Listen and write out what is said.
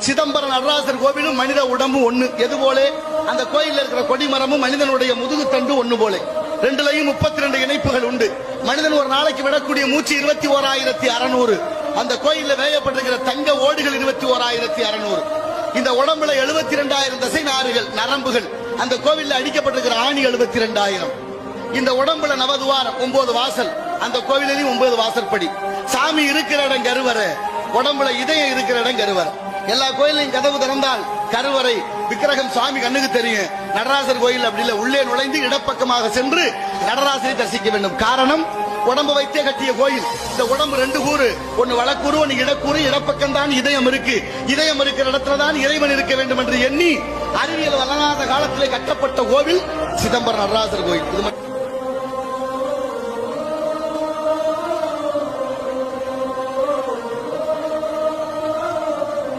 சிதம்பரம் நடராசர் கோவிலும் மனித உடம்பு ஒண்ணு. எது போல அந்த கோயிலில் இருக்கிற கொடிமரமும் மனிதனுடைய முதுகு தண்டு ஒண்ணு போல. ரெண்டுலையும் 32 இணைப்புகள் உண்டு. மனிதன் ஒரு நாளைக்கு விடக்கூடிய மூச்சு 21,600. அந்த கோயிலில் வேயப்பட்டிருக்கிற தங்க ஓடுகள் 21,600. இந்த உடம்புல 72,000 தசை நாறுகள் நரம்புகள். அந்த கோவிலில் அடிக்கப்பட்டிருக்கிற ஆணி 72,000. இந்த உடம்புல நவதுவாரம் 9 வாசல். அந்த கோவிலையும் 9 வாசற்படி. சாமி இருக்கிற இடம் கருவறை, உடம்புல இதயம் இருக்கிற இடம் கருவறை. எல்லா கோயிலையும் கதவு திறந்தால் கருவறை விக்கிரகம் சுவாமி கண்ணுக்கு தெரியும். நடராசர் கோயில் அப்படி இல்ல, உள்ளே நுழைந்து இடப்பக்கமாக சென்று நடராசரை தரிசிக்க வேண்டும். காரணம், உடம்பு வைத்தே கட்டிய கோயில். இந்த உடம்பு 2 கூறு, ஒன்னு வலக்கூறு ஒன்னு இடக்கூறு. இடப்பக்கம் தான் இதயம் இருக்கு. இதயம் இருக்கிற இடத்துல தான் இறைவன் இருக்க வேண்டும் என்று எண்ணி அறிவியல் வளராத காலத்திலே கட்டப்பட்ட கோவில் சிதம்பரம் நடராசர் கோயில். இது